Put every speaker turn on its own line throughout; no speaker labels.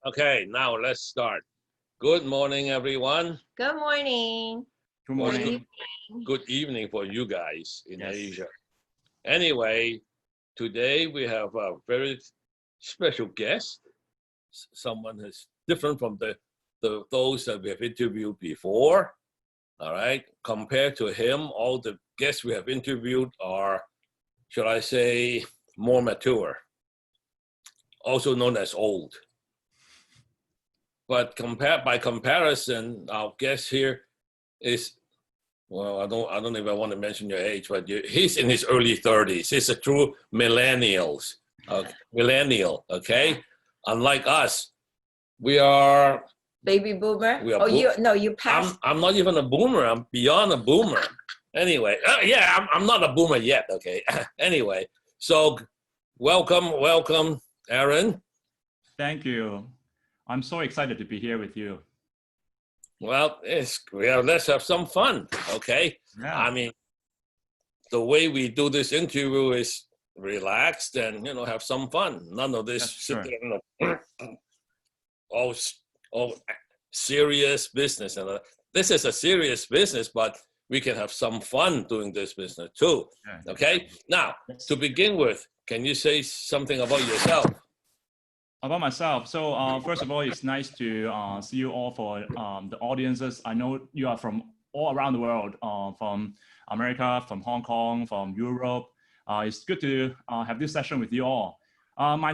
Okay, now let's start. Good morning, everyone.
Good morning.
Good morning.
Good evening for you guys in
Yes.
Asia. Anyway, today we have a very special guest. Someone who's different from those that we have interviewed before. All right. Compared to him, all the guests we have interviewed are, should I say, more mature, also known as old. But by comparison, our guest here is, well, I don't even want to mention your age, but he's in his early 30s. He's a true millennial, okay? Unlike us, we are
Baby boomer.
We are
you passed.
I'm not even a boomer. I'm beyond a boomer. Anyway, I'm not a boomer yet, okay? Anyway, so welcome, Aaron.
Thank you. I'm so excited to be here with you.
Well, let's have some fun, okay?
Yeah.
I mean, the way we do this interview is relaxed and, have some fun. None of this sit there and all serious business. And this is a serious business, but we can have some fun doing this business too, okay? Now, to begin with, can you say something about yourself?
About myself. So first of all, it's nice to see you all for the audiences. I know you are from all around the world, from America, from Hong Kong, from Europe. It's good to have this session with you all. My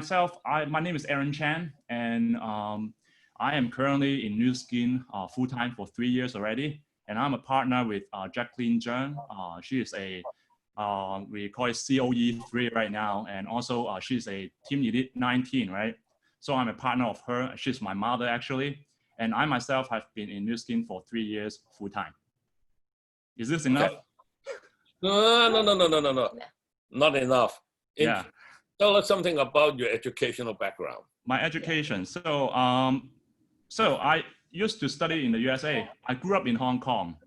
name is Aaron Chan, and I am currently in Newskin full-time for 3 years already. And I'm a partner with Jacqueline Zhang. She is a, we call it COE3 right now. And also she's a Team Elite 19, right? So I'm a partner of her. She's my mother, actually. And I myself have been in Newskin for 3 years full-time. Is this enough?
No. Not enough. Tell us something about your educational background.
My education. So I used to study in the USA. I grew up in Hong Kong,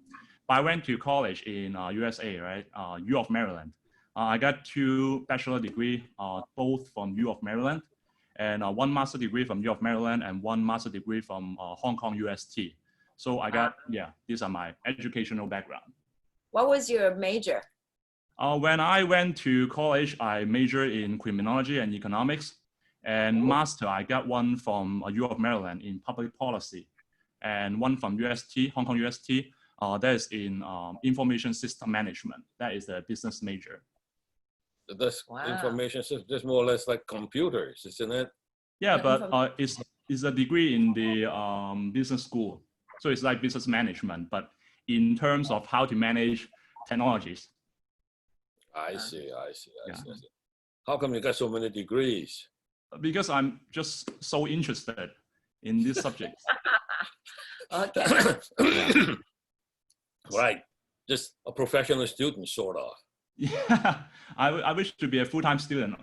but I went to college in USA, right? U of Maryland. I got 2 bachelor degrees, both from U of Maryland, and 1 master degree from U of Maryland and 1 master degree from Hong Kong UST. So I got, these are my educational background.
What was your major?
When I went to college, I majored in criminology and economics. And master, I got 1 from U of Maryland in public policy, and 1 from UST, Hong Kong UST, that is in information system management. That is the business major.
That's information system, just more or less like computers, isn't it?
Yeah, but it's a degree in the business school. So it's like business management, but in terms of how to manage technologies.
I see. How come you got so many degrees?
Because I'm just so interested in this subject.
Okay.
Right. Just a professional student, sort of.
Yeah, I wish to be a full-time student.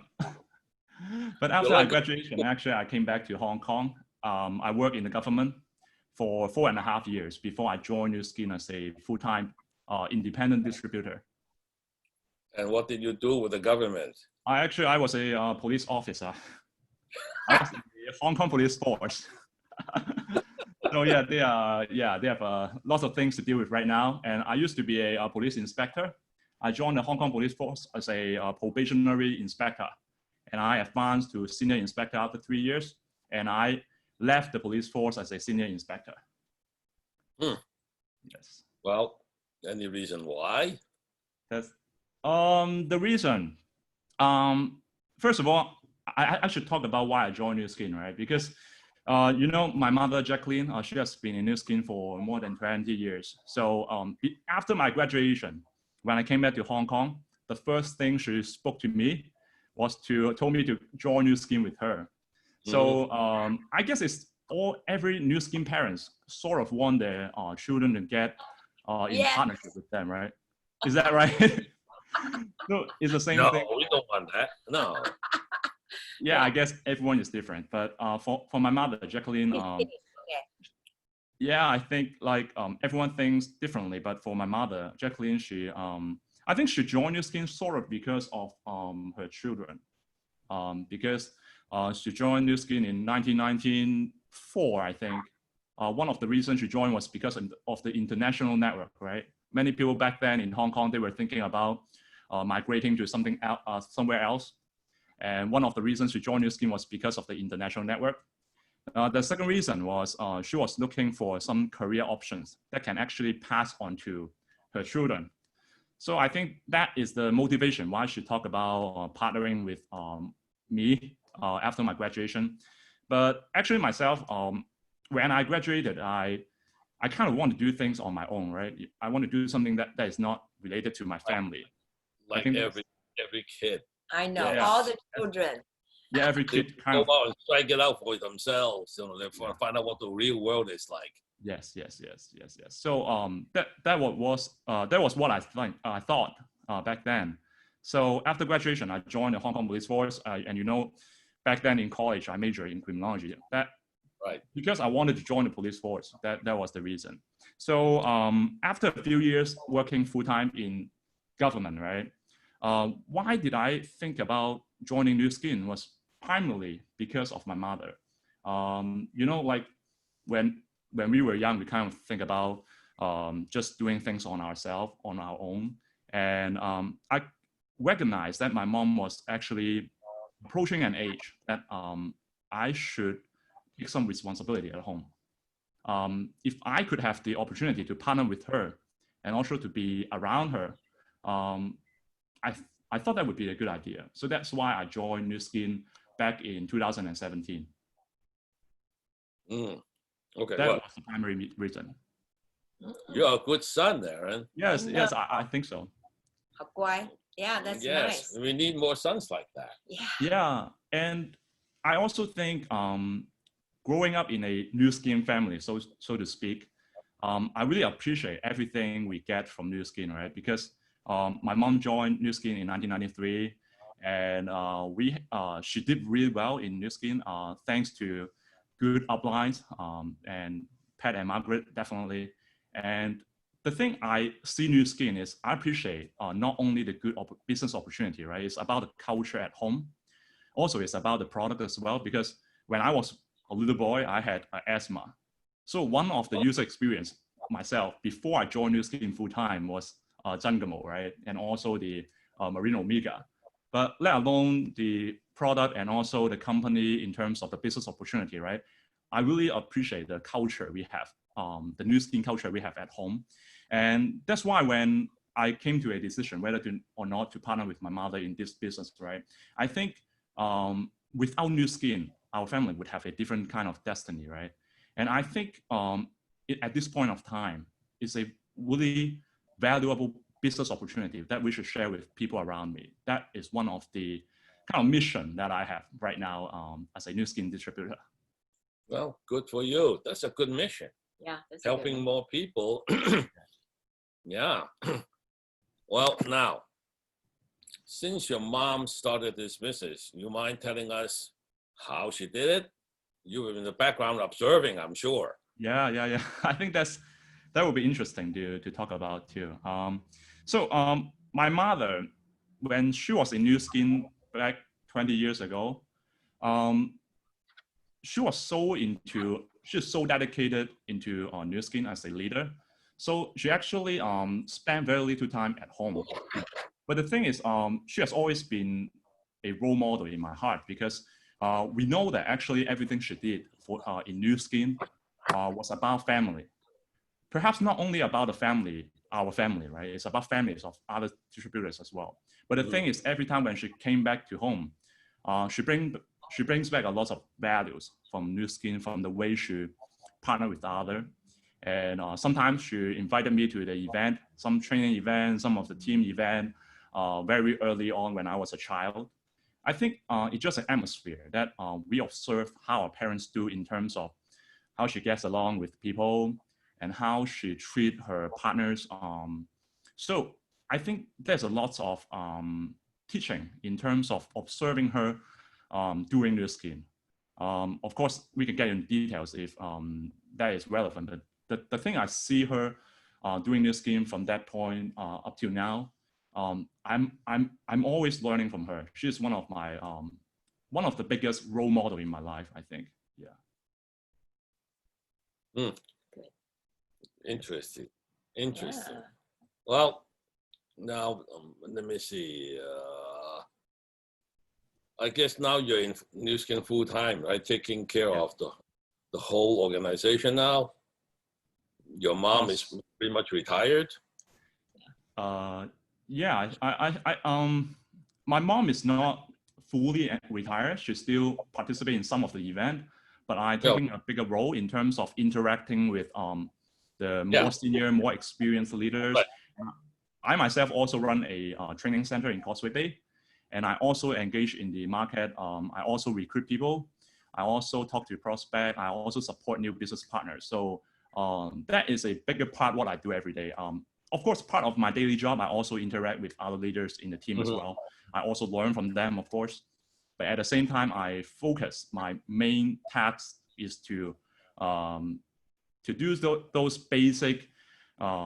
But after my graduation, actually, I came back to Hong Kong. I worked in the government for 4.5 years before I joined Newskin as a full-time independent distributor.
And what did you do with the government?
I was a police officer. I was in the Hong Kong police force. So they have lots of things to deal with right now. And I used to be a police inspector. I joined the Hong Kong police force as a probationary inspector, and I advanced to senior inspector after 3 years. And I left the police force as a senior inspector. Yes.
Well, any reason why?
That's the reason. First of all, I should talk about why I joined Newskin, right? Because my mother, Jacqueline, she has been in Newskin for more than 20 years. So after my graduation, when I came back to Hong Kong, the first thing she spoke to me was told me to join Newskin with her. So I guess every Newskin parents sort of want their children to get in partnership with them, right? Is that right? No, it's the same thing.
No, we don't want that. No.
I guess everyone is different, but for my mother, Jacqueline, I think like everyone thinks differently. But for my mother, Jacqueline, I think she joined Newskin sort of because of her children, because she joined Newskin in 1990 4, I think, one of the reasons she joined was because of the international network, right? Many people back then in Hong Kong, they were thinking about migrating to somewhere else. And one of the reasons she joined Newskin was because of the international network. The second reason was she was looking for some career options that can actually pass on to her children. So I think that is the motivation why she talked about partnering with me after my graduation. But actually myself, when I graduated, I kind of want to do things on my own, right? I want to do something that is not related to my family.
Like every kid.
I know,
Yeah.
all the children.
Yeah, every
They
kid kind
go
of.
out and strike it out for themselves, you know, they find out what the real world is like.
Yes. So that was what I thought back then. So after graduation, I joined the Hong Kong Police Force, and you know, back then in college, I majored in criminology.
Right.
Because I wanted to join the police force. That was the reason. So after a few years working full time in government, right? Why did I think about joining Newskin was primarily because of my mother. You know, like when we were young, we kind of think about just doing things on ourselves, on our own. And I recognized that my mom was actually approaching an age that I should take some responsibility at home. If I could have the opportunity to partner with her and also to be around her, I thought that would be a good idea. So that's why I joined Newskin back in 2017.
Okay,
that was the primary reason.
You're a good son there, and
yes, I think so.
Yeah, that's
yes,
nice.
we need more sons like that.
Yeah, and I also think growing up in a Newskin family, so to speak, I really appreciate everything we get from Newskin, right? Because my mom joined Newskin in 1993, and she did really well in Newskin thanks to good uplines and Pat and Margaret, definitely. And the thing I see Newskin is I appreciate not only the good business opportunity, right? It's about the culture at home. Also, it's about the product as well, because when I was a little boy, I had asthma. So one of the user experience myself before I joined Newskin full time was Jungamo, right? And also the Marine Omega. But let alone the product and also the company in terms of the business opportunity, right? I really appreciate the culture we have, the Newskin culture we have at home. And that's why when I came to a decision whether or not to partner with my mother in this business, right? I think without Newskin, our family would have a different kind of destiny, right? And I think at this point of time, it's a really valuable business opportunity that we should share with people around me. That is one of the kind of mission that I have right now as a Newskin distributor.
Well, good for you. That's a good mission.
Yeah, that's
helping more people. Yeah. Well, now, since your mom started this business, you mind telling us how she did it? You were in the background observing, I'm sure.
Yeah. I think that would be interesting to talk about too. So my mother, when she was in Newskin back 20 years ago, she's so dedicated into Newskin as a leader. So she actually spent very little time at home. But the thing is, she has always been a role model in my heart, because we know that actually everything she did in Newskin was about family. Perhaps not only about the family, our family, right? It's about families of other distributors as well. But the thing is, every time when she came back to home, she brings back a lot of values from Newskin, from the way she partnered with others. And sometimes she invited me to the event, some training event, some of the team event, very early on when I was a child. I think it's just an atmosphere that we observe how our parents do in terms of how she gets along with people and how she treats her partners. So I think there's a lot of teaching in terms of observing her doing Newskin. Of course, we can get into details if that is relevant. But the thing I see her doing Newskin from that point up till now, I'm always learning from her. She's one of my one of the biggest role model in my life, I think. Yeah.
Hmm.
Good.
Interesting. Interesting.
Yeah.
Well, now let me see. I guess now you're in Newskin full time, right? Taking care
Yeah.
of the whole organization now. Your mom is pretty much retired.
Yeah, my mom is not fully retired. She still participates in some of the event, but I'm
Yeah.
taking a bigger role in terms of interacting with the
Yeah.
more senior, more experienced leaders.
Right.
I myself also run a training center in Causeway Bay, and I also engage in the market. I also recruit people. I also talk to prospects. I also support new business partners. So that is a bigger part what I do every day. Of course, part of my daily job, I also interact with other leaders in the team as well. I also learn from them, of course. But at the same time, I focus. My main task is to do those basic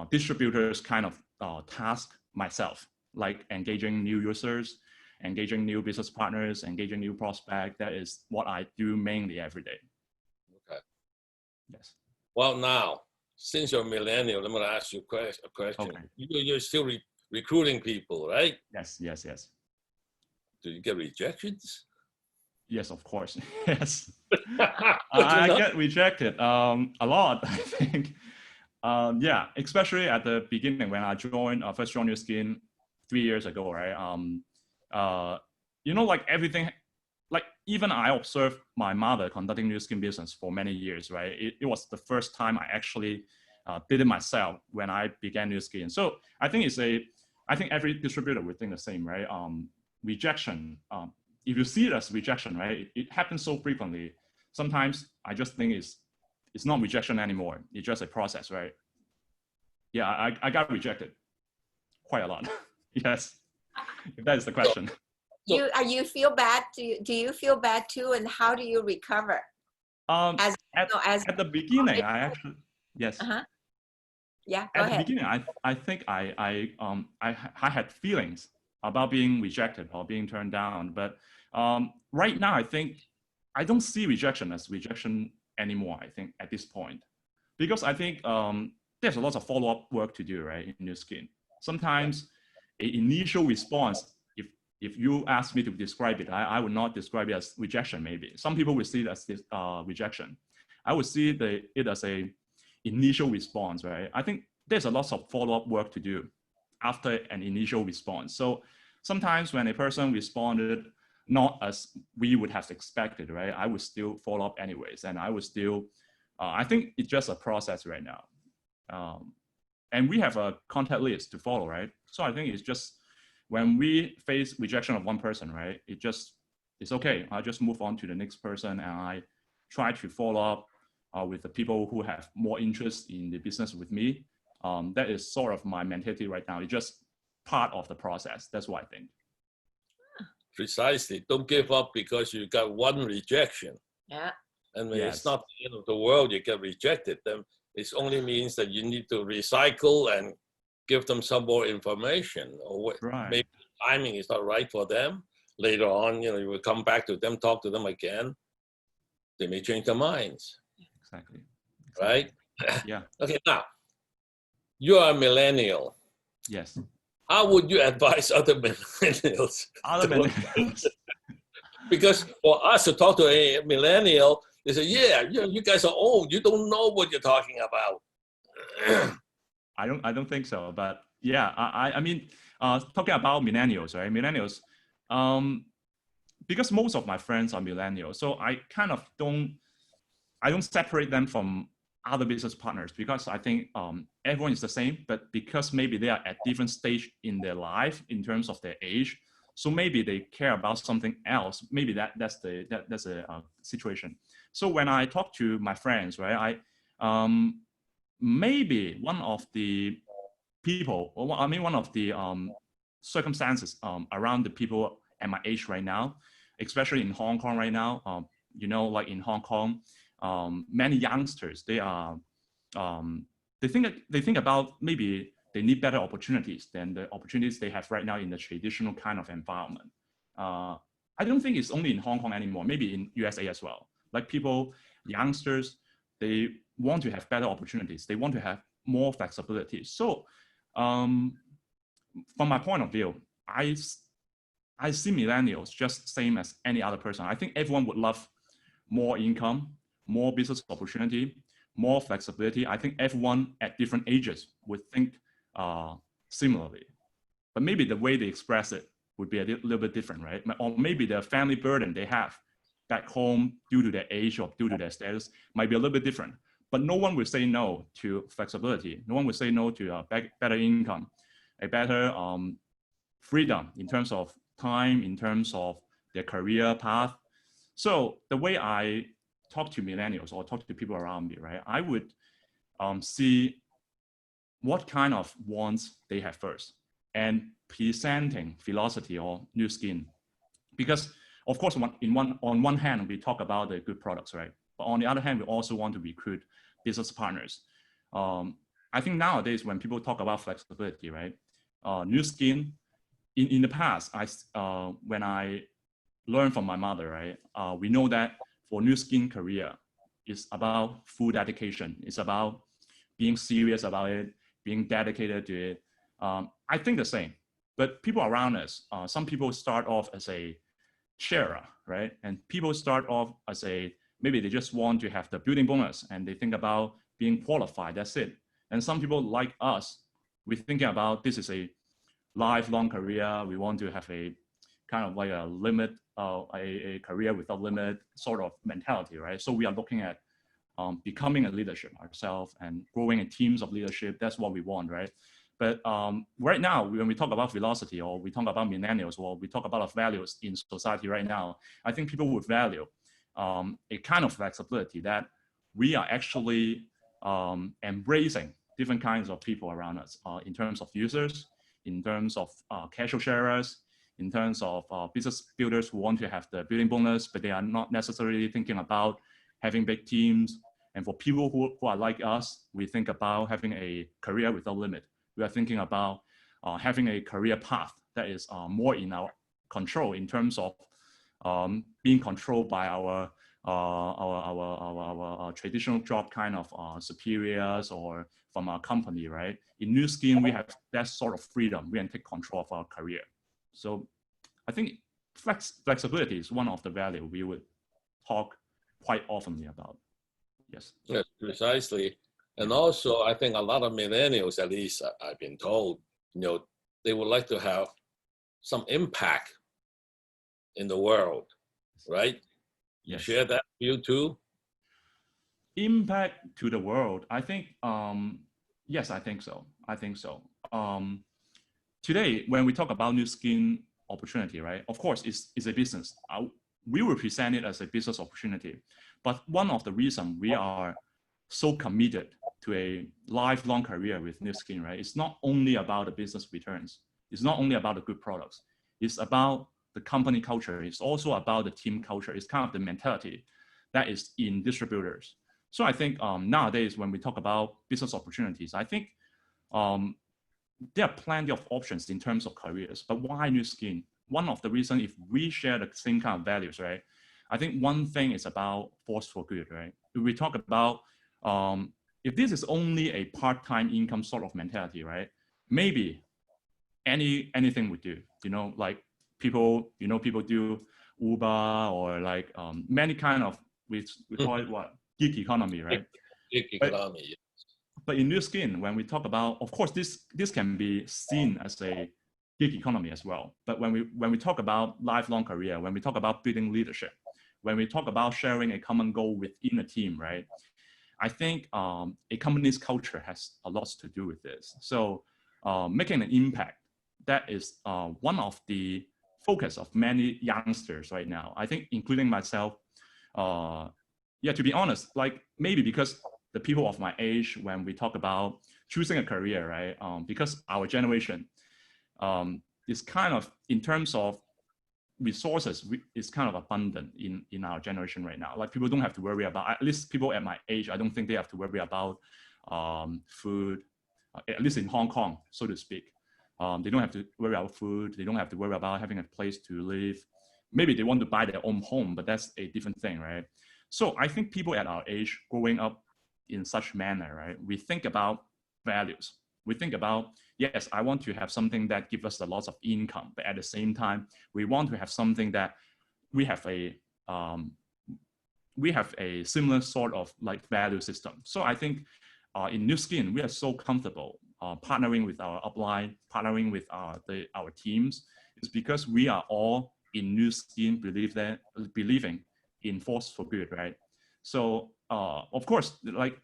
distributors kind of task myself, like engaging new users, engaging new business partners, engaging new prospects. That is what I do mainly every day.
Okay.
Yes.
Well, now, since you're a millennial, I'm going to ask you a question.
Okay.
You're still recruiting people, right?
Yes, yes, yes.
Do you get rejections?
Yes, of course. Yes. I get rejected a lot, I think. Yeah, especially at the beginning when I first joined Newskin 3 years ago, right? Like everything, like even I observed my mother conducting Newskin business for many years, right? It was the first time I actually did it myself when I began Newskin. So I think I think every distributor would think the same, right? Rejection. If you see it as rejection, right? It happens so frequently. Sometimes I just think it's not rejection anymore. It's just a process, right? Yeah, I got rejected quite a lot. Yes, if that is the question.
You feel bad? Do you feel bad too? And how do you recover? As
At the beginning, I actually yes.
Yeah, go
At
ahead.
the beginning, I think I had feelings about being rejected or being turned down, but right now I think I don't see rejection as rejection anymore. I think at this point, because I think there's a lot of follow-up work to do, right, in Newskin. Sometimes an initial response, if you ask me to describe it, I would not describe it as rejection. Maybe some people will see it as rejection. I would see it as a initial response, right? I think there's a lot of follow-up work to do after an initial response. So sometimes when a person responded not as we would have expected, right, I would still follow up anyways, and I would still. I think it's just a process right now, and we have a contact list to follow, right? So I think it's just when we face rejection of one person, right, it's okay. I just move on to the next person, and I try to follow up with the people who have more interest in the business with me. That is sort of my mentality right now. It's just part of the process. That's what I think.
Precisely. Don't give up because you got one rejection.
Yeah.
And when it's not the end of the world, you get rejected. Then it only means that you need to recycle and give them some more information, or maybe timing is not right for them. Later on, you will come back to them, talk to them again. They may change their minds.
Exactly.
Right?
Yeah.
Okay, now, you are a millennial.
Yes.
How would you advise other millennials? Because for us to talk to a millennial, they say, yeah, you guys are old. You don't know what you're talking about.
I don't think so. But yeah, I mean, talking about millennials, right? Millennials, because most of my friends are millennials, so I kind of don't separate them from other business partners, because I think everyone is the same, but because maybe they are at different stage in their life in terms of their age, so maybe they care about something else. Maybe that's a situation. So when I talk to my friends, right, maybe one of the people, or I mean one of the circumstances around the people at my age right now, especially in Hong Kong right now, like in Hong Kong, many youngsters, they think about maybe they need better opportunities than the opportunities they have right now in the traditional kind of environment. I don't think it's only in Hong Kong anymore, maybe in USA as well. Like youngsters, they want to have better opportunities. They want to have more flexibility. So from my point of view, I see millennials just same as any other person. I think everyone would love more income, more business opportunity, more flexibility. I think everyone at different ages would think similarly, but maybe the way they express it would be a little bit different, right? Or maybe the family burden they have back home due to their age or due to their status might be a little bit different. But no one will say no to flexibility. No one will say no to better income, a better freedom in terms of time, in terms of their career path. So the way I talk to millennials or talk to people around me, right, I would see what kind of wants they have first and presenting philosophy or Newskin. Because of course, on one hand, we talk about the good products, right? But on the other hand, we also want to recruit business partners. I think nowadays when people talk about flexibility, right, Newskin, in the past, when I learned from my mother, right, we know that for Newskin career, it's about full dedication. It's about being serious about it, being dedicated to it. I think the same, but people around us, some people start off as a sharer, right? And people start off as maybe they just want to have the building bonus and they think about being qualified, that's it. And some people like us, we're thinking about this is a lifelong career. We want to have a kind of like a limit, a career without limit sort of mentality, right? So we are looking at becoming a leadership ourselves and growing in teams of leadership. That's what we want, right? But right now, when we talk about philosophy or we talk about millennials or we talk about values in society right now, I think people would value a kind of flexibility that we are actually embracing different kinds of people around us in terms of users, in terms of casual sharers, in terms of business builders who want to have the building bonus, but they are not necessarily thinking about having big teams. And for people who are like us, we think about having a career without limit. We are thinking about having a career path that is more in our control in terms of being controlled by our traditional job kind of superiors or from our company, right? In Newskin, we have that sort of freedom. We can take control of our career. So I think flexibility is one of the value we would talk quite oftenly about. Yes.
Yes, precisely. And also, I think a lot of millennials, at least I've been told, they would like to have some impact in the world, right? You share that view too?
Impact to the world. I think, yes, I think so. Today, when we talk about Newskin opportunity, right? Of course, it's a business. We will present it as a business opportunity. But one of the reasons we are so committed to a lifelong career with Newskin, right? It's not only about the business returns. It's not only about the good products. It's about the company culture. It's also about the team culture. It's kind of the mentality that is in distributors. So I think nowadays, when we talk about business opportunities, I think there are plenty of options in terms of careers, but why Newskin? One of the reasons, if we share the same kind of values, right? I think one thing is about force for good, right? If we talk about, if this is only a part-time income sort of mentality, right? Maybe anything we do, like people do Uber or like many kind of, we call it what? Gig economy, right?
Gig economy.
But in Newskin, when we talk about, of course, this can be seen as a gig economy as well. But when we talk about lifelong career, when we talk about building leadership, when we talk about sharing a common goal within a team, right? I think a company's culture has a lot to do with this. So making an impact, that is one of the focus of many youngsters right now. I think including myself, to be honest, like maybe because the people of my age, when we talk about choosing a career, right? Because our generation is kind of, in terms of resources, is kind of abundant in our generation right now. Like people don't have to worry about, at least people at my age, I don't think they have to worry about food, at least in Hong Kong, so to speak. They don't have to worry about food. They don't have to worry about having a place to live. Maybe they want to buy their own home, but that's a different thing, right? So I think people at our age growing up in such manner, right? We think about values. We think about, yes, I want to have something that gives us a lot of income, but at the same time, we want to have something that we have a similar sort of like value system. So I think in Newskin, we are so comfortable partnering with our upline, partnering with our teams, is because we are all in Newskin believing in force for good, right? So of course, like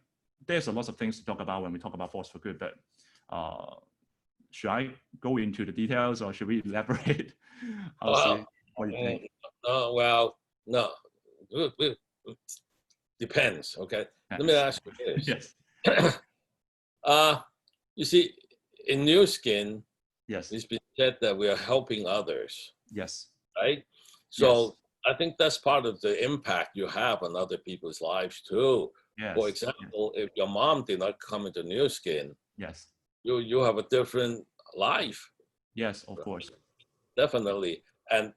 there's a lot of things to talk about when we talk about force for good, but should I go into the details or should we elaborate? I'll see what you think.
Well, no, it depends. Okay, let me ask you this.
Yes.
You see, in Newskin,
Yes.
it's been said that we are helping others,
Yes.
right? So I think that's part of the impact you have on other people's lives too.
Yes.
For example, if your mom did not come into Newskin,
yes,
you have a different life.
yes, of course.
Definitely. And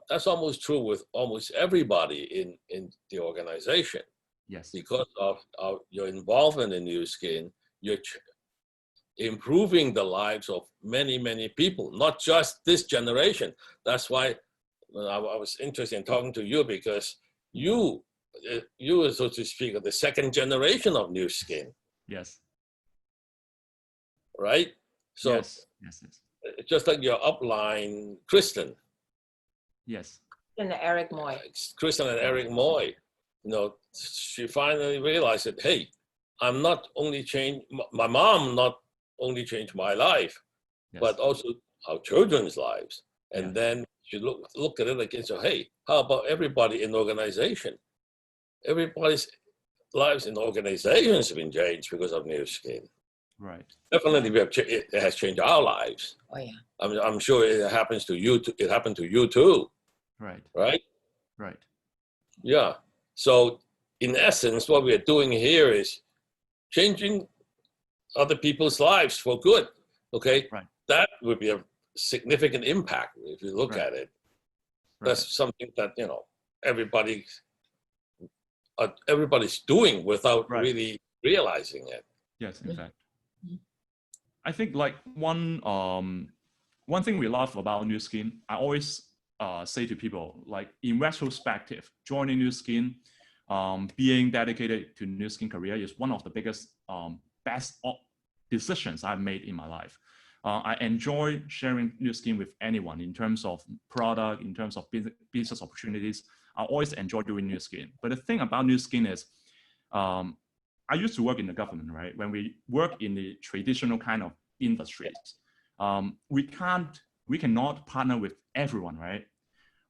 that's almost true with almost everybody in the organization.
Yes.
Because of your involvement in Newskin, you're improving the lives of many, many people, not just this generation. That's why I was interested in talking to you, because you, so to speak, are the second generation of Newskin,
Yes.
right? So
Yes. Yes. Yes.
just like your upline, Kristen.
Yes.
And Eric Moy.
Kristen and Eric Moy, she finally realized that, hey, I'm not only changed, my mom not only changed my life,
Yes.
but also our children's lives. And
Yeah.
then she looked at it again, so hey, how about everybody in the organization? Everybody's lives in the organizations have been changed because of Newskin.
Right.
Definitely, it has changed our lives.
Oh yeah.
I'm sure it happens to you. It happened to you too.
Right.
Right.
Right.
Yeah. So in essence, what we are doing here is changing other people's lives for good. Okay.
Right.
That would be a significant impact if you look
Right.
at it.
Right.
That's something that everybody's doing without
Right.
really realizing it.
Yes, in fact. I think like one thing we love about Newskin, I always say to people, like in retrospective, joining Newskin, being dedicated to Newskin career is one of the biggest, best decisions I've made in my life. I enjoy sharing Newskin with anyone in terms of product, in terms of business opportunities. I always enjoy doing Newskin. But the thing about Newskin is, I used to work in the government, right? When we work in the traditional kind of industries, we cannot partner with everyone, right?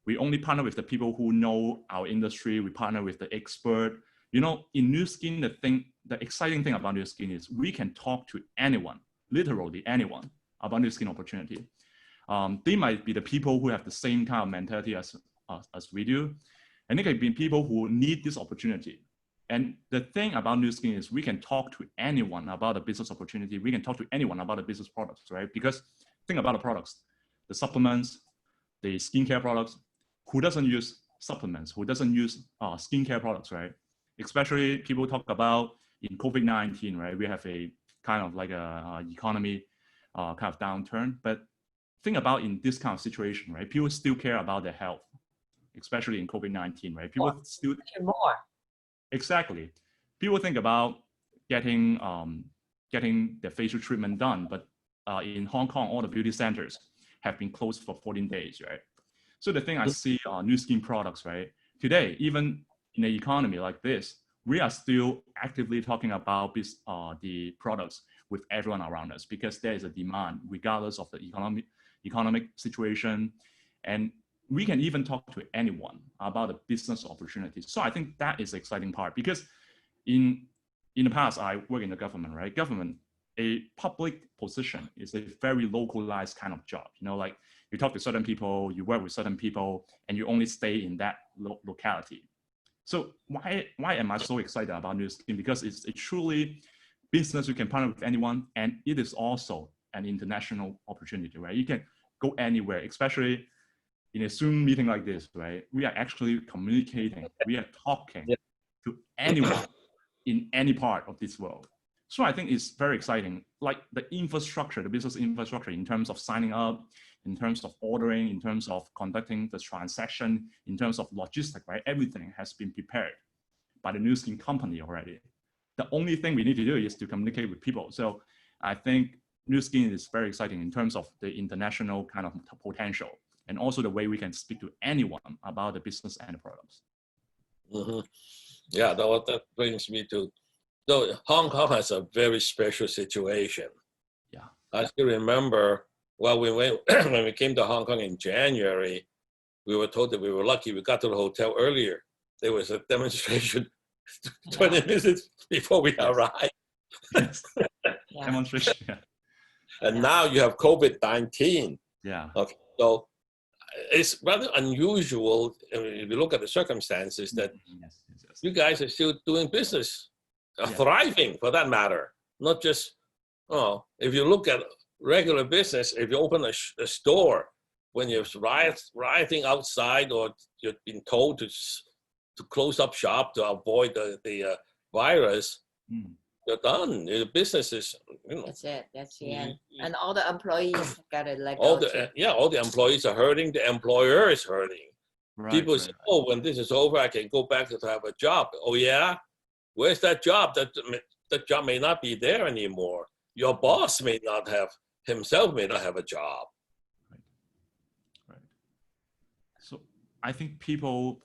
We only partner with the people who know our industry. We partner with the expert. In Newskin, the exciting thing about Newskin is we can talk to anyone, literally anyone, about Newskin opportunity. They might be the people who have the same kind of mentality as we do, and they can be people who need this opportunity. And the thing about Newskin is we can talk to anyone about a business opportunity. We can talk to anyone about the business products, right? Because think about the products, the supplements, the skincare products. Who doesn't use supplements? Who doesn't use skincare products, right? Especially people talk about in COVID-19, right? We have a kind of like a economy kind of downturn. But think about in this kind of situation, right? People still care about their health, especially in COVID-19, right? People still
more.
Exactly. People think about getting their facial treatment done, but in Hong Kong, all the beauty centers have been closed for 14 days, right? So the thing I see Newskin products, right? Today, even in an economy like this, we are still actively talking about the products with everyone around us because there is a demand regardless of the economic situation. And we can even talk to anyone about the business opportunities. So I think that is the exciting part because in the past, I work in the government, right? Government, a public position is a very localized kind of job. Like you talk to certain people, you work with certain people, and you only stay in that locality. So why am I so excited about Newskin? Because it's a truly business you can partner with anyone, and it is also an international opportunity, right? You can go anywhere, especially in a Zoom meeting like this, right? We are actually communicating, we are talking to anyone in any part of this world. So I think it's very exciting. Like the infrastructure, the business infrastructure in terms of signing up, in terms of ordering, in terms of conducting the transaction, in terms of logistics, right? Everything has been prepared by the Newskin company already. The only thing we need to do is to communicate with people. So I think Newskin is very exciting in terms of the international kind of potential and also the way we can speak to anyone about the business and the products.
Mm-hmm. Yeah, that brings me to, so Hong Kong has a very special situation.
Yeah.
I still remember, well, when we came to Hong Kong in January, we were told that we were lucky we got to the hotel earlier. There was a demonstration 20 minutes before we arrived.
Yes.
Yeah.
Demonstration. Yeah.
And now you have COVID-19.
Yeah.
Okay, so it's rather unusual, if you look at the circumstances, that
Yes.
you guys are still doing business,
Yeah.
thriving for that matter. Not just, oh, if you look at regular business, if you open a store, when you're rioting outside or you've been told to close up shop to avoid the virus, you're done. Your business is, you know.
That's it. That's the end. And all the employees got to let go.
All the employees are hurting. The employer is hurting.
Right,
People say, "Oh, when this is over, I can go back to have a job." Oh yeah, where's that job? That job may not be there anymore. Your boss may not have a job.
Right. So I think people,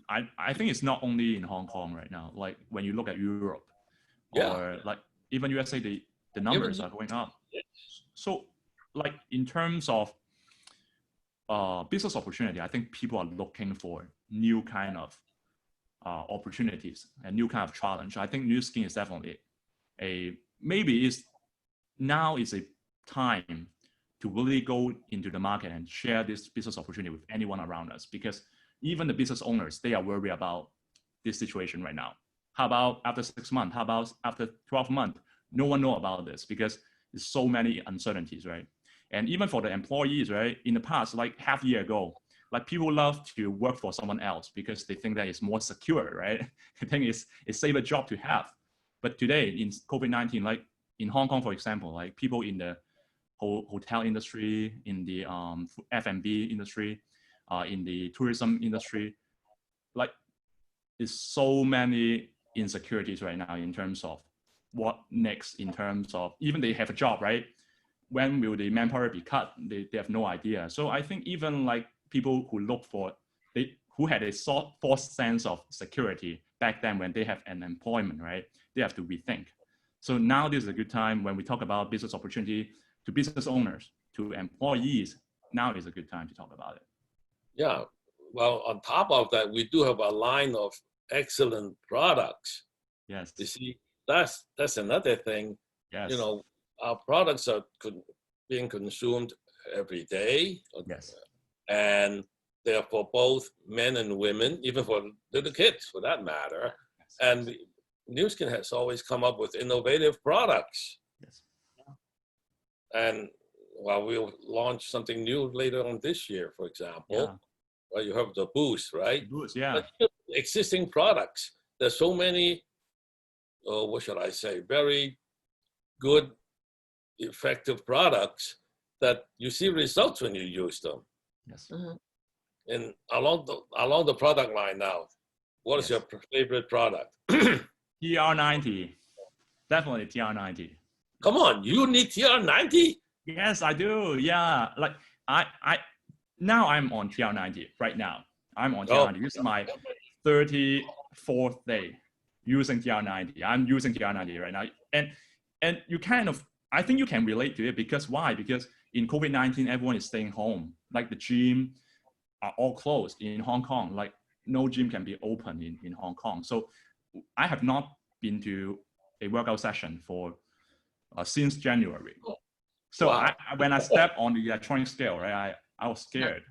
I think it's not only in Hong Kong right now. Like when you look at Europe, or like even USA, the numbers are going up. So like in terms of business opportunity, I think people are looking for new kind of opportunities and new kind of challenge. I think Newskin is definitely now is a time to really go into the market and share this business opportunity with anyone around us, because even the business owners, they are worried about this situation right now. How about after 6 months? How about after 12 months? No one know about this because there's so many uncertainties, right? And even for the employees, right? In the past, like half a year ago, like people love to work for someone else because they think that it's more secure, right? They think it's safer job to have. But today in COVID-19, like in Hong Kong, for example, like people in the hotel industry, in the F&B industry, in the tourism industry, like there's so many insecurities right now in terms of what next, in terms of even they have a job, right? When will the manpower be cut? They have no idea. So I think even like people who look for, who had a false sense of security back then when they have an employment, right? They have to rethink. So now this is a good time when we talk about business opportunity to business owners, to employees. Now is a good time to talk about it.
Yeah. Well, on top of that, we do have a line of excellent products.
Yes.
You see, that's another thing.
Yes.
You know, our products are being consumed every day.
Yes.
And they're for both men and women, even for little kids for that matter.
Yes.
And Newskin has always come up with innovative products.
Yes.
And well, we'll launch something new later on this year, for example.
Yeah.
Well, you have the Boost, right?
Boost, yeah.
But existing products, there's so many, what should I say, very good, effective products that you see results when you use them.
Yes.
Mhm.
And along the product line now, what is your favorite product?
TR90. Definitely TR90.
Come on, you need TR90?
Yes, I do. Yeah. Like now I'm on TR90 right now. I'm on TR90. This is my 34th day using TR90. I'm using TR90 right now. And you kind of, I think you can relate to it because why? Because in COVID-19, everyone is staying home. Like the gym are all closed in Hong Kong. Like no gym can be open in Hong Kong. So I have not been to a workout session for since January. So
Wow.
when I stepped on the electronic scale, right, I was scared.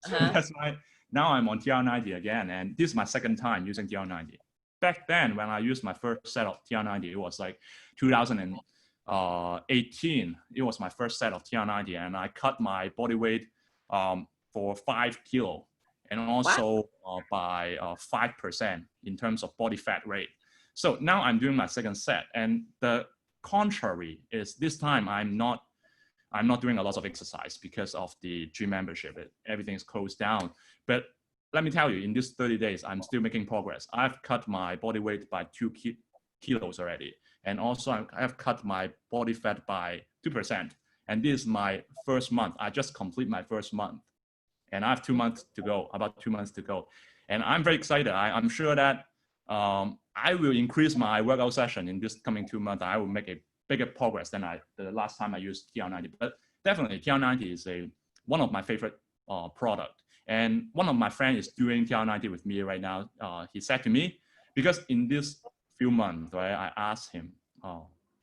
So that's why now I'm on TR90 again. And this is my second time using TR90. Back then, when I used my first set of TR90, it was like 2018. It was my first set of TR90. And I cut my body weight for 5 kilo and also by 5% in terms of body fat rate. So now I'm doing my second set, and the contrary is this time I'm not doing a lot of exercise because of the gym membership. Everything is closed down. But let me tell you, in these 30 days, I'm still making progress. I've cut my body weight by 2 kilos already. And also I have cut my body fat by 2%. And this is my first month. I just complete my first month. And I have 2 months to go, about 2 months to go. And I'm very excited. I'm sure that I will increase my workout session in this coming 2 months. I will make a bigger progress than the last time I used TL90. But definitely TL90 is one of my favorite product. And one of my friends is doing TL90 with me right now. He said to me, because in this few months, right, I asked him,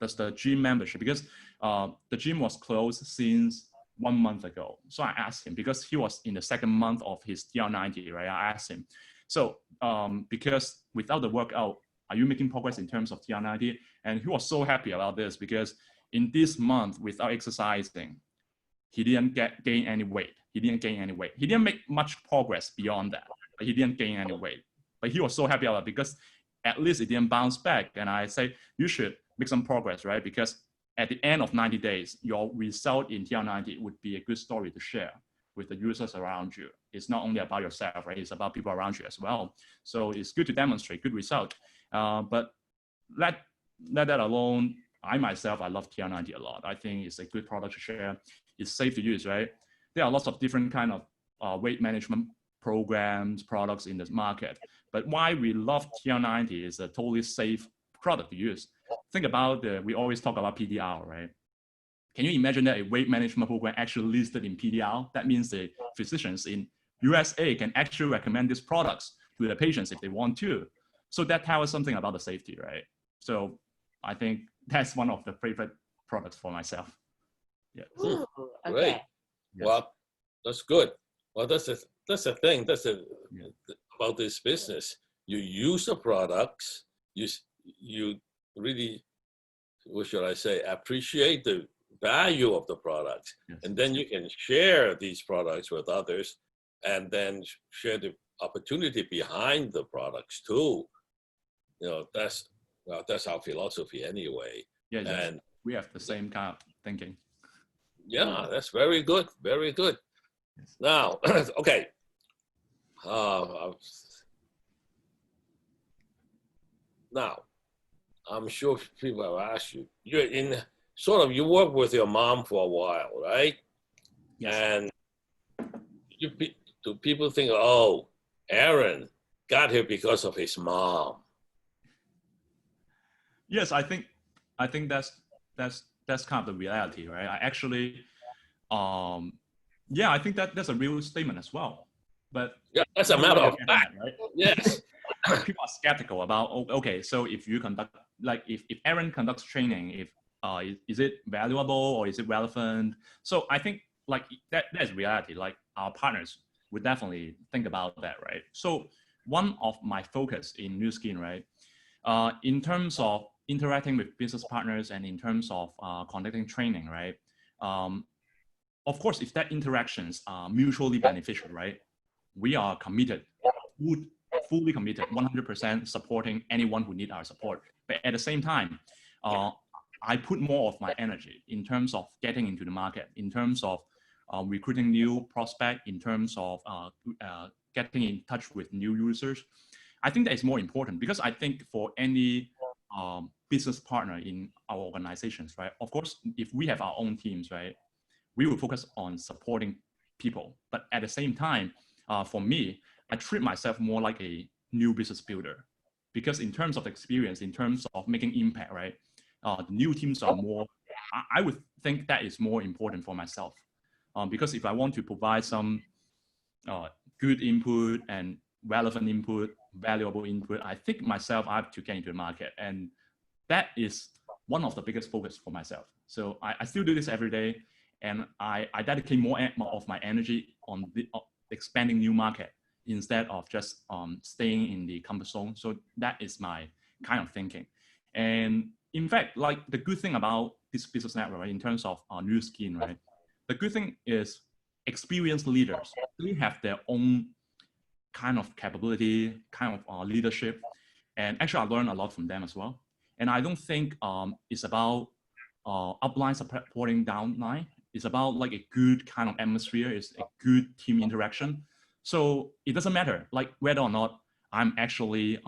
does the gym membership, because the gym was closed since 1 month ago. So I asked him, because he was in the second month of his TL90, right? I asked him, so because without the workout, are you making progress in terms of TL90? And he was so happy about this, because in this month without exercising, he didn't gain any weight. He didn't gain any weight. He didn't make much progress beyond that, but he didn't gain any weight. But he was so happy about it because at least it didn't bounce back. And I say, you should make some progress, right? Because at the end of 90 days, your result in TL90 would be a good story to share with the users around you. It's not only about yourself, right? It's about people around you as well. So it's good to demonstrate good result. But let that alone. I myself, I love TL90 a lot. I think it's a good product to share. It's safe to use, right? There are lots of different kind of weight management programs, products in the market. But why we love TL90 is a totally safe product to use. Think about we always talk about PDR, right? Can you imagine that a weight management program actually listed in PDR? That means the physicians in USA can actually recommend these products to their patients if they want to. So that tells us something about the safety, right? So I think that's one of the favorite products for myself. Yeah.
Ooh,
Great.
okay.
Yes.
Well, that's good. Well, that's the thing.
Yeah.
About this business. You use the products. You really, what should I say, appreciate the value of the products,
Yes.
and then you can share these products with others, and then share the opportunity behind the products too. You know, that's our philosophy anyway.
Yeah, yes.
And
We have the same kind of thinking.
yeah, that's very good. Very good.
Yes.
Now, okay. Now, I'm sure people have asked you. You work with your mom for a while, right?
Yes.
And do people think, oh, Aaron got here because of his mom?
Yes, I think that's kind of the reality, right? I actually, yeah, I think that's a real statement as well. But
Yeah, that's a matter of fact,
right?
Yes.
People are skeptical about, okay, so if you conduct, like if Aaron conducts training, if is it valuable or is it relevant? So I think like that's reality. Like our partners would definitely think about that, right? So one of my focus in Newskin, right, in terms of interacting with business partners and in terms of conducting training, right? Of course, if that interactions are mutually beneficial, right? We are committed, fully committed, 100% supporting anyone who need our support. But at the same time, I put more of my energy in terms of getting into the market, in terms of recruiting new prospect, in terms of getting in touch with new users. I think that is more important because I think for any business partner in our organizations, right? Of course, if we have our own teams, right, we will focus on supporting people. But at the same time, for me, I treat myself more like a new business builder because in terms of experience, in terms of making impact, right? The new teams are more, I would think that is more important for myself because if I want to provide some good input and relevant input, valuable input, I think myself, I have to get into the market. And that is one of the biggest focus for myself. So I still do this every day. And I dedicate more of my energy on expanding new market instead of just staying in the comfort zone. So that is my kind of thinking. And in fact, like the good thing about this business network, right, in terms of Newskin, right, the good thing is experienced leaders, they have their own kind of capability, kind of leadership. And actually, I learned a lot from them as well. And I don't think it's about upline supporting downline. It's about like a good kind of atmosphere. It's a good team interaction. So it doesn't matter like whether or not I'm actually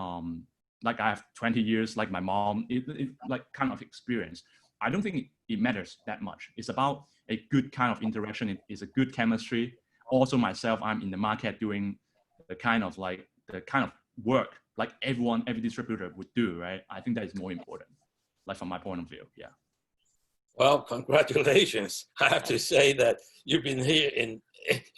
like I have 20 years like my mom, it like kind of experience. I don't think it matters that much. It's about a good kind of interaction. It's a good chemistry. Also myself, I'm in the market doing the kind of work like every distributor would do, right? I think that is more important, like from my point of view, yeah.
Well, congratulations. I have to say that you've been here in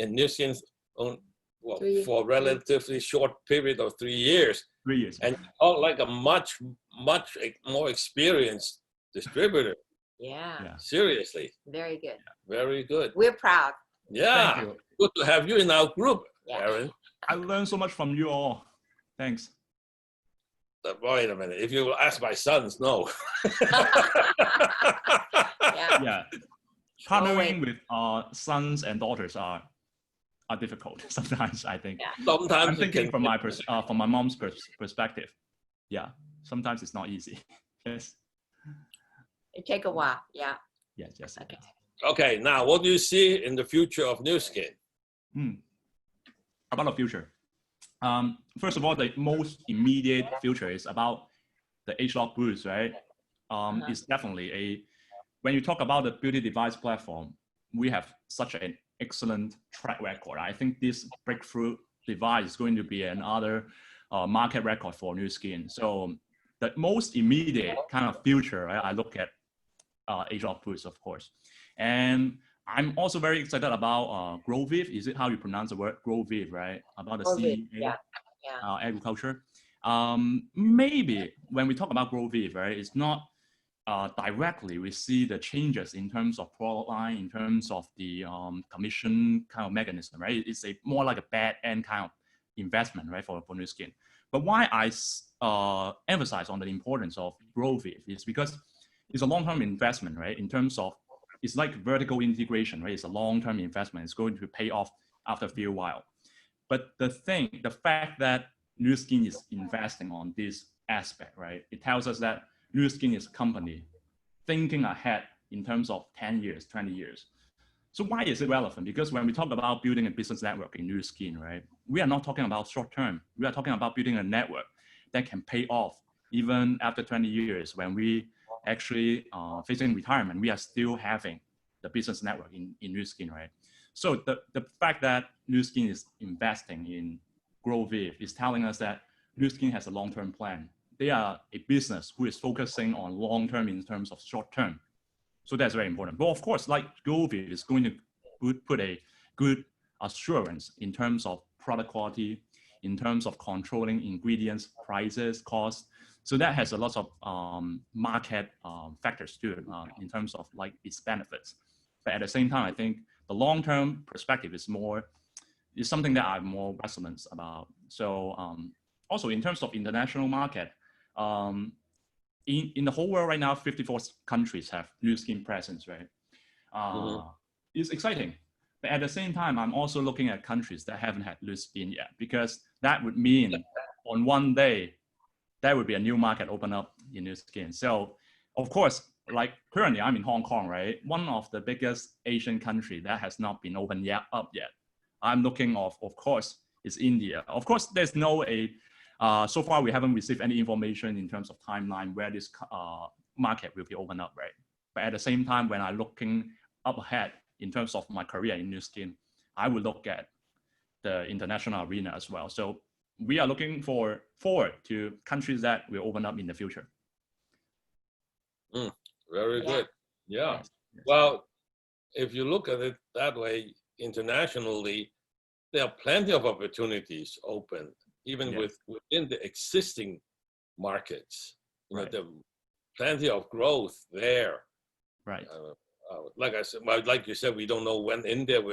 Newskin for a relatively short period of 3 years.
3 years.
And you are like a much more experienced distributor.
Yeah.
Seriously.
Very good.
Very good.
We're proud.
Yeah.
Thank you.
Good to have you in our group,
Yeah.
Aaron.
I learned so much from you all. Thanks.
Wait a minute. If you ask my sons, no.
Yeah. Partnering with sons and daughters are difficult sometimes, I think.
Yeah.
Sometimes
I'm thinking from my mom's perspective. Yeah. Sometimes it's not easy. Yes.
It take a while. Yeah.
Yes.
Okay.
Okay. Now, what do you see in the future of Newskin?
About the future. First of all, the most immediate future is about the H-Lock booths, right? It's definitely when you talk about the beauty device platform, we have such an excellent track record. I think this breakthrough device is going to be another market record for Newskin. So the most immediate kind of future, right, I look at H-Lock booths, of course. And I'm also very excited about GrowViv. Is it how you pronounce the word GrowViv, right? About the CEA, agriculture. Maybe when we talk about GrowViv, right, it's not directly we see the changes in terms of product line, in terms of the commission kind of mechanism, right? It's more like a back end kind of investment, right, for Newskin. But why I emphasize on the importance of GrowViv is because it's a long-term investment, right? In terms of it's like vertical integration, right? It's a long-term investment. It's going to pay off after a few while. But the fact that Newskin is investing on this aspect, right? It tells us that Newskin is a company thinking ahead in terms of 10 years, 20 years. So why is it relevant? Because when we talk about building a business network in Newskin, right? We are not talking about short term. We are talking about building a network that can pay off even after 20 years when we actually facing retirement, we are still having the business network in Newskin, right? So the fact that Newskin is investing in GrowViv is telling us that Newskin has a long-term plan. They are a business who is focusing on long-term in terms of short-term. So that's very important. But of course, like GrowViv is going to put a good assurance in terms of product quality, in terms of controlling ingredients, prices, costs. So that has a lot of market factors too in terms of like its benefits. But at the same time, I think the long-term perspective is something that I'm more resonant about. So also in terms of international market, in the whole world right now, 54 countries have Newskin presence, right? It's exciting. But at the same time, I'm also looking at countries that haven't had Newskin yet, because that would mean on one day, there would be a new market open up in Newskin. So of course, like currently I'm in Hong Kong, right? One of the biggest Asian country that has not been opened up yet. I'm looking of course, is India. Of course, there's so far we haven't received any information in terms of timeline where this market will be opened up, right? But at the same time, when I'm looking up ahead in terms of my career in Newskin, I will look at the international arena as well. So we are looking forward to countries that will open up in the future.
Very good. Yeah.
Yes.
Well, if you look at it that way, internationally, there are plenty of opportunities open, even within the existing markets. You know, there are plenty of growth there.
Right.
Like I said, like you said, we don't know when India or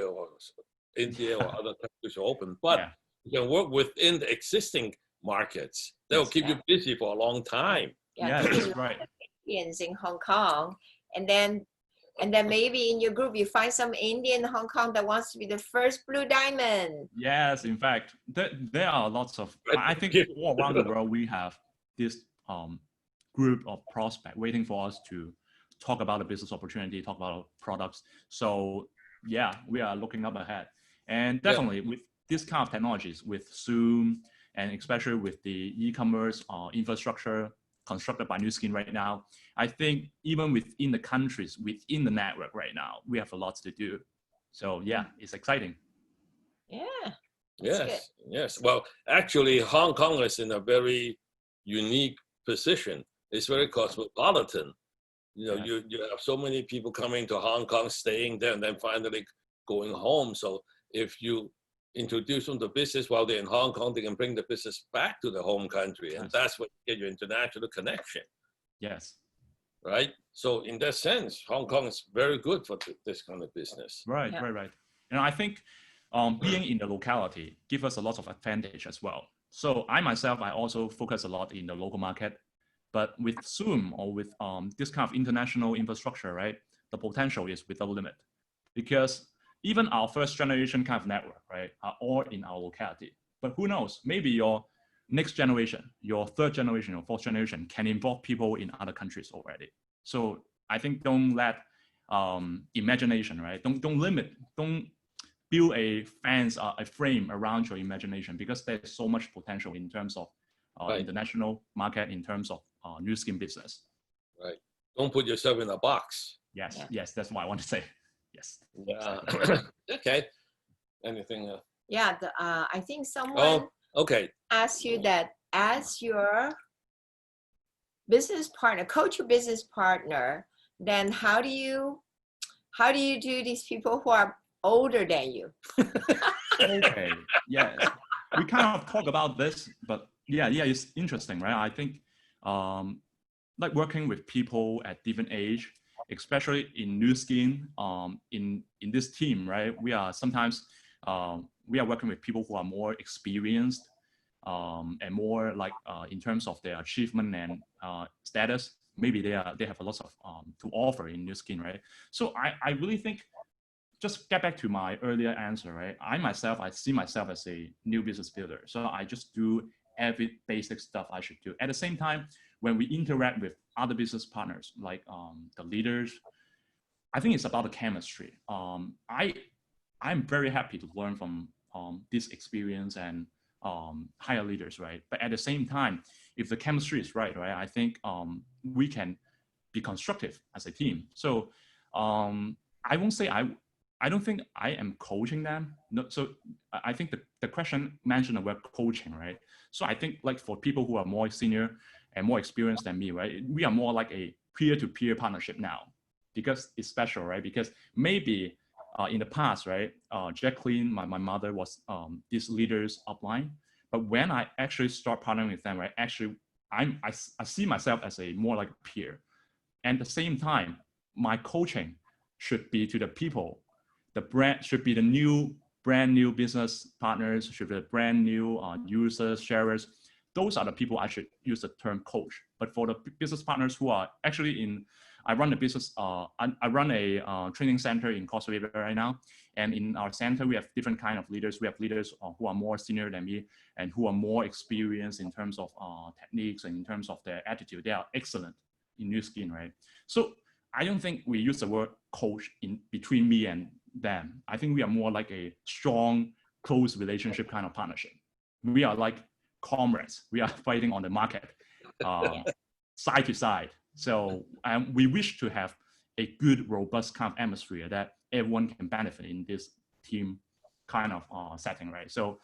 other countries will open, but you can work within the existing markets. They'll keep you busy for a long time.
Yeah,
that's right.
Indians in Hong Kong, and then maybe in your group you find some Indian in Hong Kong that wants to be the first blue diamond.
Yes, in fact, there are lots of. I think all around the world we have this group of prospect waiting for us to talk about a business opportunity, talk about products. So yeah, we are looking up ahead. And definitely with this kind of technologies, with Zoom, and especially with the e-commerce infrastructure constructed by Newskin right now, I think even within the countries, within the network right now, we have a lot to do. So yeah, it's exciting.
Yeah.
Yes, yes. Well, actually, Hong Kong is in a very unique position. It's very cosmopolitan. You know,
Yes.
you have so many people coming to Hong Kong, staying there, and then finally going home. So if you introduce them to business while they're in Hong Kong, they can bring the business back to the home country, and
Yes.
that's what you get your international connection,
Yes.
right? So in that sense, Hong Kong is very good for this kind of business.
Right,
Yeah.
right, right. And I think being in the locality gives us a lot of advantage as well. So I myself, I also focus a lot in the local market, but with Zoom or with this kind of international infrastructure, right, the potential is without limit, because even our first generation kind of network, right, are all in our locality. But who knows, maybe your next generation, your third generation, or fourth generation can involve people in other countries already. So I think don't let imagination, right? Don't limit, don't build a fence, a frame around your imagination, because there's so much potential in terms of
Right.
international market, in terms of Newskin business.
Right. Don't put yourself in a box.
Yes,
Yeah.
yes, that's what I want to say. Yes.
Yeah.
Exactly.
Okay. Anything?
Yeah. I think someone
Okay.
asked you that as your business partner, coach your business partner, then how do you do these people who are older than you?
Okay. Yes. We kind of talk about this, but yeah, it's interesting, right? I think like working with people at different age, especially in Newskin, in this team, right? We are sometimes we are working with people who are more experienced and more like in terms of their achievement and status. Maybe they have a lot of to offer in Newskin, right? So I really think, just get back to my earlier answer, right? I see myself as a new business builder. So I just do every basic stuff I should do. At the same time, when we interact with other business partners, like the leaders, I think it's about the chemistry. I'm very happy to learn from this experience and higher leaders, right? But at the same time, if the chemistry is right, I think we can be constructive as a team. So I won't say I don't think I am coaching them. No, so I think the question mentioned the word coaching, right? So I think like for people who are more senior and more experienced than me, right? We are more like a peer-to-peer partnership now, because it's special, right? Because maybe in the past, right? Jacqueline, my mother was these leaders upline, but when I actually start partnering with them, right? Actually, I see myself as a more like a peer. And at the same time, my coaching should be to the people. The brand should be the brand new business partners, should be the brand new users, sharers. Those are the people I should use the term coach. But for the business partners who are actually I run a business, I run a training center in Costa Rica right now. And in our center, we have different kind of leaders. We have leaders who are more senior than me and who are more experienced in terms of techniques and in terms of their attitude. They are excellent in Newskin, right? So I don't think we use the word coach in between me and them. I think we are more like a strong, close relationship kind of partnership. We are like comrades. We are fighting on the market, side to side. So we wish to have a good, robust kind of atmosphere that everyone can benefit in this team kind of setting, right? So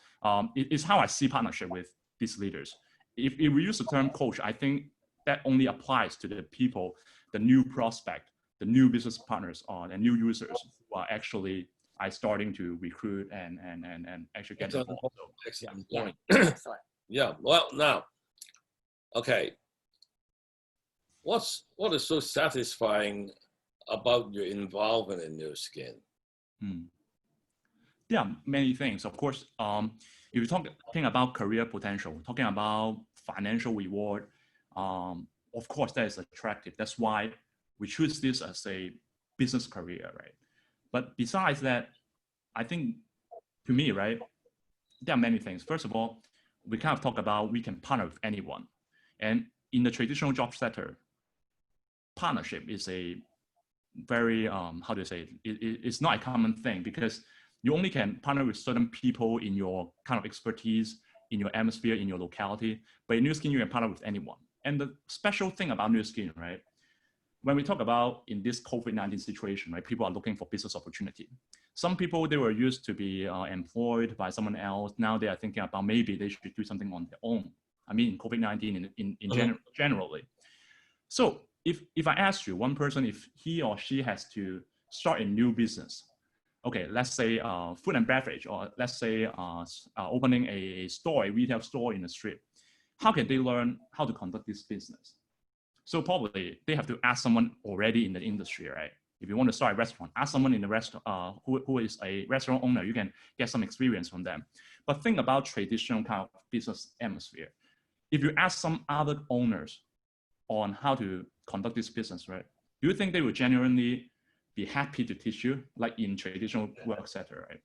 it's how I see partnership with these leaders. If we use the term coach, I think that only applies to the people, the new prospect, the new business partners, and new users who are actually starting to recruit and actually get involved. So,
excellent
Yeah.
point.
Excellent.
Yeah. Well, now, okay. What is so satisfying about your involvement in Newskin?
Yeah, many things. Of course, if you're talking about career potential, talking about financial reward, of course, that is attractive. That's why we choose this as a business career, right? But besides that, I think to me, right, there are many things. First of all, we kind of talk about we can partner with anyone. And in the traditional job sector, partnership is a very, how do you say it's not a common thing, because you only can partner with certain people in your kind of expertise, in your atmosphere, in your locality. But in Newskin, you can partner with anyone. And the special thing about Newskin, right? When we talk about in this COVID-19 situation, right, people are looking for business opportunity. Some people, they were used to be employed by someone else. Now they are thinking about maybe they should do something on their own. I mean, COVID-19 generally. So if I ask you, one person, if he or she has to start a new business, okay, let's say food and beverage, or let's say opening a store, a retail store in the street, how can they learn how to conduct this business? So probably they have to ask someone already in the industry, right? If you want to start a restaurant, ask someone in the restaurant who is a restaurant owner. You can get some experience from them. But think about traditional kind of business atmosphere. If you ask some other owners on how to conduct this business, right? Do you think they will genuinely be happy to teach you, like in traditional work sector, right?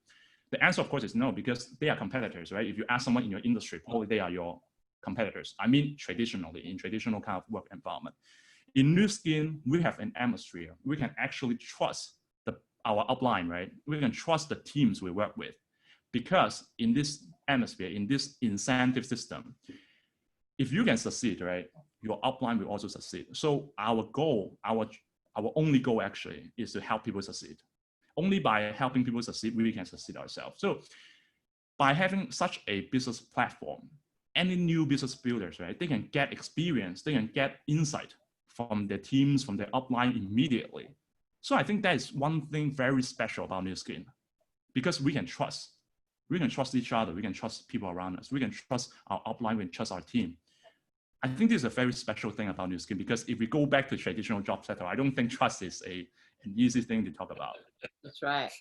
The answer, of course, is no, because they are competitors, right? If you ask someone in your industry, probably they are your competitors. I mean, traditionally, in traditional kind of work environment. In Newskin, we have an atmosphere. We can actually trust our upline, right? We can trust the teams we work with, because in this atmosphere, in this incentive system, if you can succeed, right, your upline will also succeed. So our goal, our only goal actually is to help people succeed. Only by helping people succeed, we can succeed ourselves. So by having such a business platform, any new business builders, right, they can get experience, they can get insight from their teams, from their upline immediately. So I think that is one thing very special about Newskin, because we can trust each other, we can trust people around us, we can trust our upline, we can trust our team. I think this is a very special thing about Newskin, because if we go back to traditional job sector, I don't think trust is an easy thing to talk about.
That's right.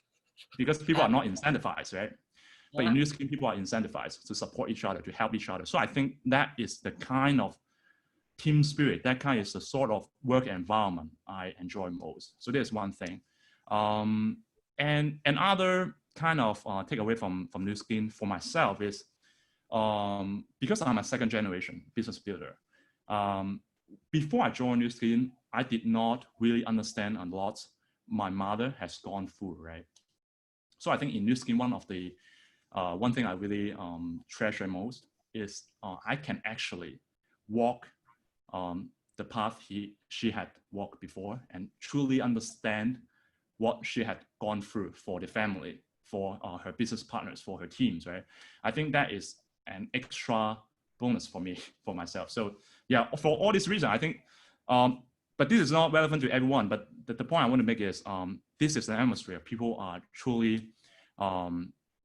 Because people are not incentivized, right? But in Newskin, people are incentivized to support each other, to help each other. So I think that is the kind of team spirit, that kind is the sort of work environment I enjoy most. So there's one thing. And another kind of takeaway from Newskin for myself is, because I'm a second generation business builder, before I joined Newskin, I did not really understand a lot my mother has gone through, right? So I think in Newskin, one thing I really treasure most is I can actually walk the path she had walked before, and truly understand what she had gone through for the family, for her business partners, for her teams, right? I think that is an extra bonus for me, for myself. So yeah, for all these reasons, I think, but this is not relevant to everyone, but the point I want to make is, this is an atmosphere. People are truly,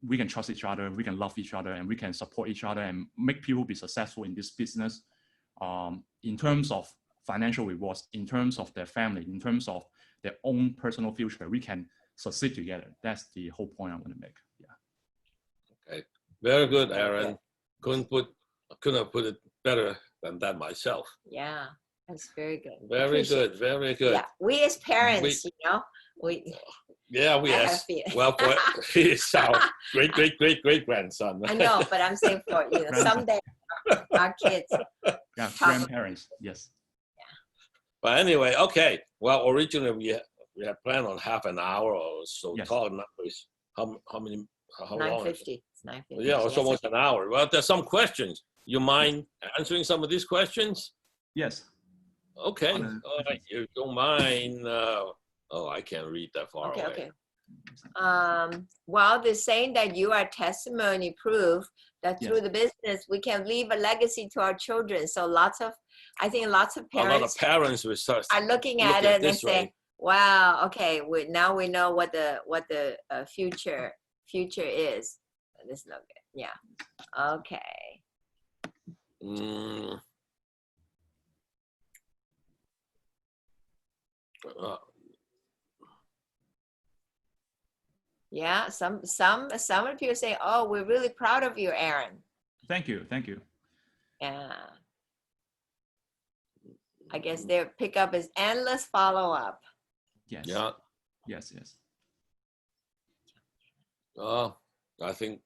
we can trust each other, we can love each other, and we can support each other and make people be successful in this business, in terms of financial rewards, in terms of their family, in terms of their own personal future. We can succeed together. That's the whole point I want to make. Yeah.
Okay. Very good, Aaron. Couldn't have put it better than that myself.
Yeah, that's very good.
Very good, very good.
Yeah, we as parents,
Yeah, yes. Well, he is our great grandson.
I know, but I'm saying for someday our kids.
Yeah, grandparents. Yes.
Yeah.
But anyway, okay. Well, originally we had planned on half an hour or so.
Yes.
Talk. How long?
9:50. It's 9:50.
Yeah, it's almost an hour. Well, there's some questions. You mind answering some of these questions?
Yes.
Okay. All right. You don't mind. I can't read that far away.
Okay. Well, they're saying that you are testimony proof that through the business we can leave a legacy to our children. So I think lots of parents.
A lot of parents
are looking at it and they say, "Wow, okay, now we know what the future is." This look good. Yeah. Okay. Yeah, some people say, "Oh, we're really proud of you, Aaron."
Thank you.
Yeah. I guess their pickup is endless follow-up.
Yes.
Yeah.
Yes.
I think.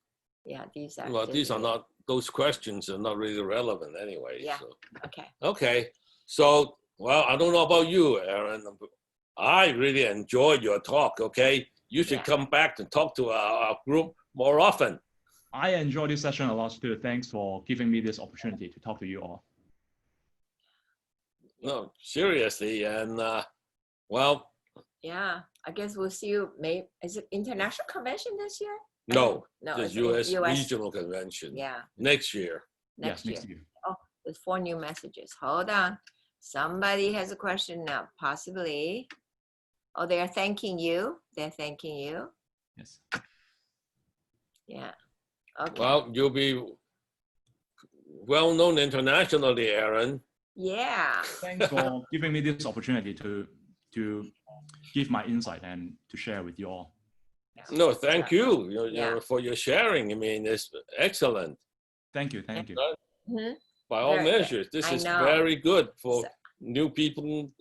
Yeah, these are.
Well, these are not those questions are not really relevant anyway.
Yeah.
So.
Okay.
Okay. So, well, I don't know about you, Aaron. I really enjoyed your talk. Okay. You should
Yeah.
come back and talk to our group more often.
I enjoyed this session a lot too. Thanks for giving me this opportunity to talk to you all.
No, seriously. And, well,
Yeah. I guess we'll see you. Maybe is it international convention this year?
no,
No,
the
it's
US,
US.
regional convention
Yeah.
next year.
Next
Yes,
year.
next year.
Oh, there's 4 new messages. Hold on. Somebody has a question now, possibly. Oh, they're thanking you. They're thanking you.
Yes.
Yeah. Okay.
Well, you'll be well known internationally, Aaron.
Yeah.
Thanks for giving me this opportunity to give my insight and to share with you all.
No, thank you,
Yeah.
for your sharing. I mean, it's excellent.
Thank you. Thank you.
Mhm.
By all
Very good.
measures, this
I
is
know.
very good for
So-
new people,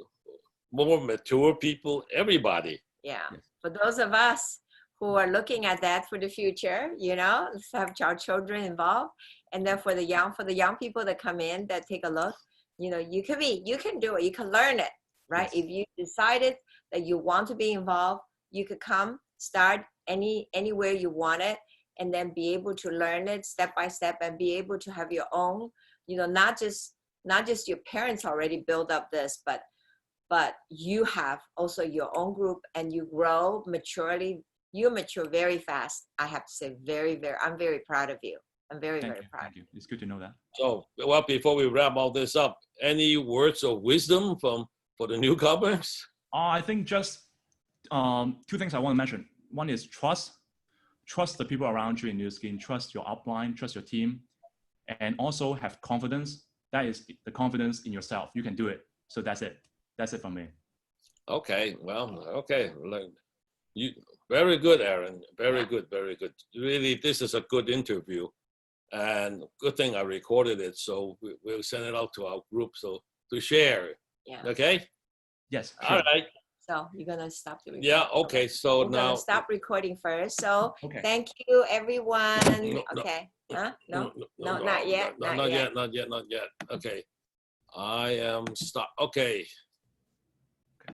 more mature people, everybody.
Yeah.
Yes.
For those of us who are looking at that for the future, let's have our children involved. And then for the young people that come in that take a look, you can do it. You can learn it, right?
Yes.
If you decided that you want to be involved, you could come start anywhere you want it, and then be able to learn it step by step and be able to have your own, not just your parents already build up this, but you have also your own group and you grow maturely. You mature very fast. I have to say I'm very proud of you. I'm very
Thank you.
proud.
Thank you. It's good to know that.
So, well, before we wrap all this up, any words of wisdom for the newcomers?
I think just 2 things I want to mention. One is trust the people around you in Newskin, trust your upline, trust your team, and also have confidence. That is the confidence in yourself. You can do it. So that's it. That's it from me.
Okay, well, okay. You very good, Aaron. Very good, very good. Really, this is a good interview, and good thing I recorded it, so we'll send it out to our group to share.
Yeah.
Okay.
Yes.
All
Sure.
right.
So you're gonna stop the recording.
Yeah. Okay. So
We're
now
gonna stop recording first. So
Okay.
thank you, everyone.
No, no.
Okay. Huh? No,
No,
not yet.
Not yet. Okay. I am stop. Okay.